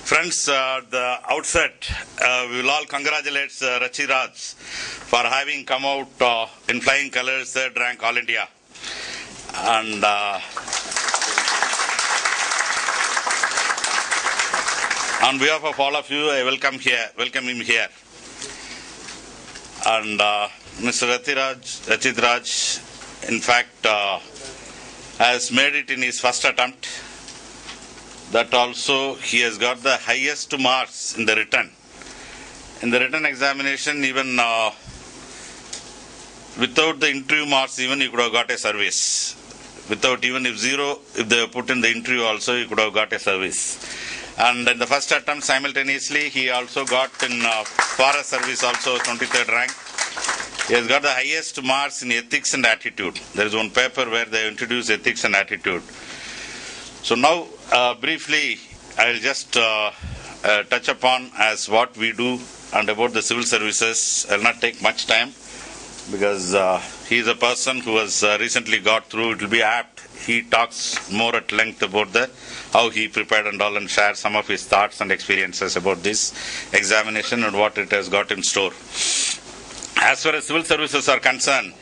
Friends, at the outset, we will all congratulate Rachit Raj for having come out in flying colours, third rank All India. And on behalf of all of you, I welcome him here. And Mr. Rachit Raj, in fact, has made it in his first attempt. That also he has got the highest marks in the written. In the written examination, even without the interview marks, even he could have got a service. Without even if zero, if they put in the interview also, he could have got a service. And in the first attempt, simultaneously, he also got in forest service also 23rd rank. He has got the highest marks in ethics and attitude. There is one paper where they introduce ethics and attitude. So now, briefly, I will just touch upon as what we do and about the civil services. I will not take much time because he is a person who has recently got through. It will be apt. He talks more at length about how he prepared and all, and share some of his thoughts and experiences about this examination and what it has got in store. As far as civil services are concerned,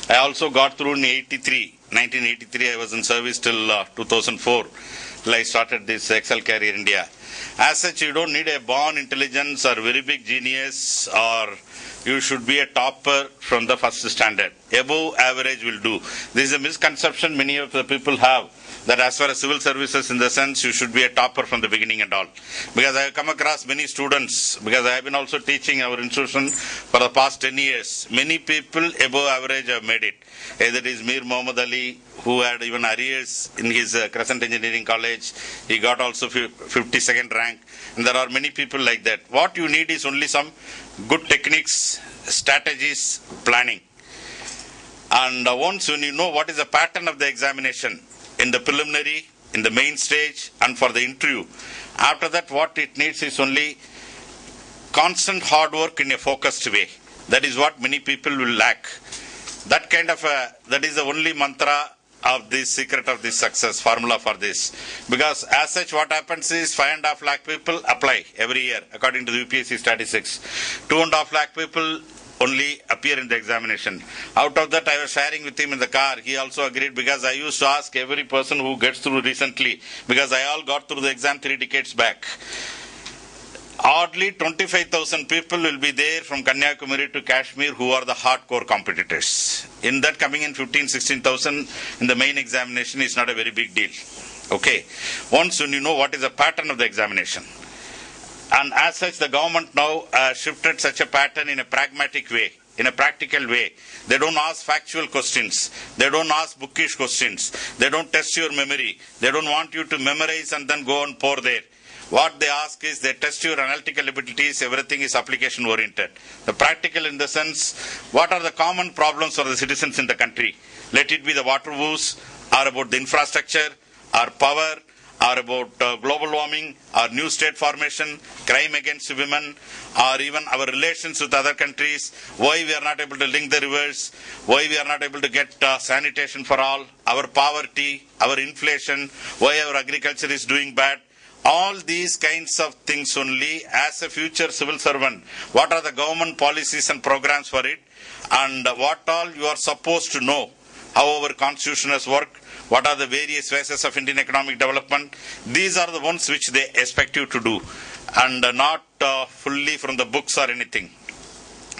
I also got through in 1983. I was in service till 2004. Till I started this Excel Career India. As such, you don't need a born intelligence or very big genius, or you should be a topper from the first standard. Above average will do. This is a misconception many of the people have, that as far as civil services, in the sense you should be a topper from the beginning and all. Because I have come across many students, because I have been also teaching our institution for the past 10 years. Many people above average have made it. Either it is Mir Muhammad Ali, who had even arrears in his Crescent Engineering College. He got also 52nd rank. And there are many people like that. What you need is only some good techniques, strategies, planning. And once when you know what is the pattern of the examination, in the preliminary, in the main stage, and for the interview, after that what it needs is only constant hard work in a focused way. That is what many people will lack. That is the only mantra of this, secret of this success, formula for this. Because as such, what happens is 5.5 lakh people apply every year according to the UPSC statistics. 2.5 lakh people only appear in the examination. Out of that, I was sharing with him in the car. He also agreed, because I used to ask every person who gets through recently, because I all got through the exam 3 decades back. Hardly 25,000 people will be there from Kanyakumari to Kashmir who are the hardcore competitors. In that, coming in 15,000-16,000 in the main examination is not a very big deal. Okay. Once when you know what is the pattern of the examination. And as such, the government now shifted such a pattern in a pragmatic way, in a practical way. They don't ask factual questions. They don't ask bookish questions. They don't test your memory. They don't want you to memorize and then go and pour there. What they ask is they test your analytical abilities. Everything is application oriented. The practical in the sense, what are the common problems for the citizens in the country? Let it be the water woes, or about the infrastructure, or power, or about global warming, or new state formation, crime against women, or even our relations with other countries, why we are not able to link the rivers, why we are not able to get sanitation for all, our poverty, our inflation, why our agriculture is doing bad. All these kinds of things only, as a future civil servant, what are the government policies and programs for it, and what all you are supposed to know, how our constitution has worked, what are the various phases of Indian economic development. These are the ones which they expect you to do, and not fully from the books or anything.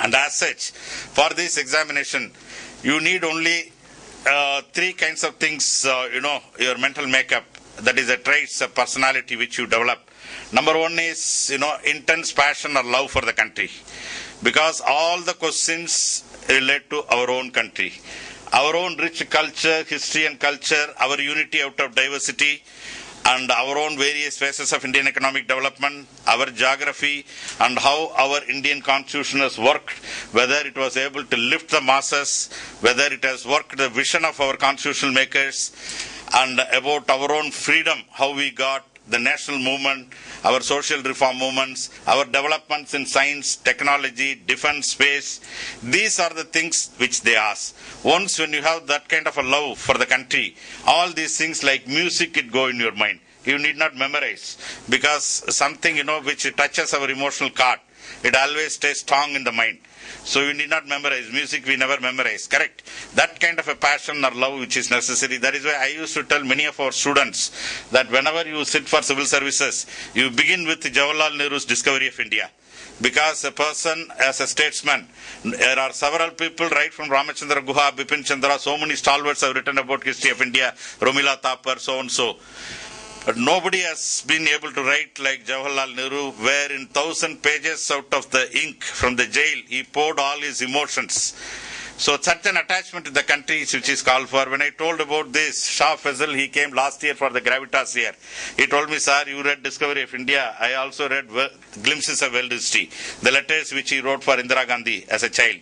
And as such, for this examination, you need only 3 kinds of things, your mental makeup. That is a traits of personality which you develop. Number 1 is, intense passion or love for the country. Because all the questions relate to our own country. Our own rich culture, history and culture, our unity out of diversity, and our own various phases of Indian economic development, our geography, and how our Indian constitution has worked, whether it was able to lift the masses, whether it has worked the vision of our constitutional makers, and about our own freedom, how we got the national movement, our social reform movements, our developments in science, technology, defense, space. These are the things which they ask. Once when you have that kind of a love for the country, all these things like music, it go in your mind. you need not memorize, because something, which touches our emotional chord, it always stays strong in the mind. So you need not memorize. Music we never memorize, correct? That kind of a passion or love which is necessary. That is why I used to tell many of our students that whenever you sit for civil services, you begin with Jawaharlal Nehru's Discovery of India. Because a person as a statesman, there are several people right from Ramachandra Guha, Bipin Chandra, so many stalwarts have written about history of India, Romila Thapar, so and so. But nobody has been able to write like Jawaharlal Nehru, where in 1,000 pages out of the ink from the jail, he poured all his emotions. So such an attachment to the country which is called for. When I told about this, Shah Faisal, he came last year for the Gravitas year. He told me, sir, you read Discovery of India. I also read Glimpses of World History. The letters which he wrote for Indira Gandhi as a child,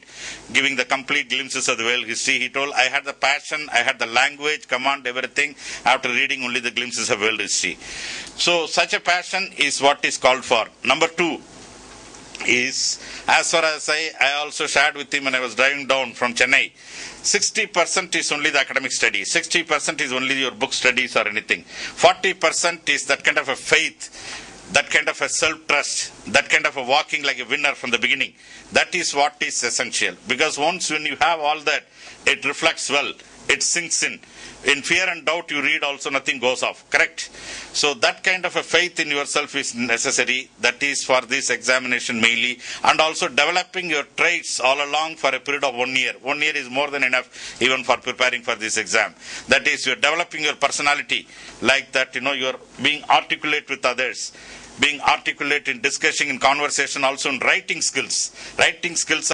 giving the complete glimpses of the world history. He told, I had the passion, I had the language, command, everything, after reading only the glimpses of world history. So such a passion is what is called for. Number 2 is, as far as I also shared with him when I was driving down from Chennai, 60% is only the academic studies, 60% is only your book studies or anything, 40% is that kind of a faith, that kind of a self-trust, that kind of a walking like a winner from the beginning. That is what is essential, because once when you have all that, it reflects well, it sinks in. In fear and doubt you read also, nothing goes off, correct? So that kind of a faith in yourself is necessary. That is for this examination mainly, and also developing your traits all along for a period of 1 year. 1 year is more than enough even for preparing for this exam. That is, you are developing your personality like that, you are being articulate with others, being articulate in discussing, in conversation, also in writing skills. Writing skills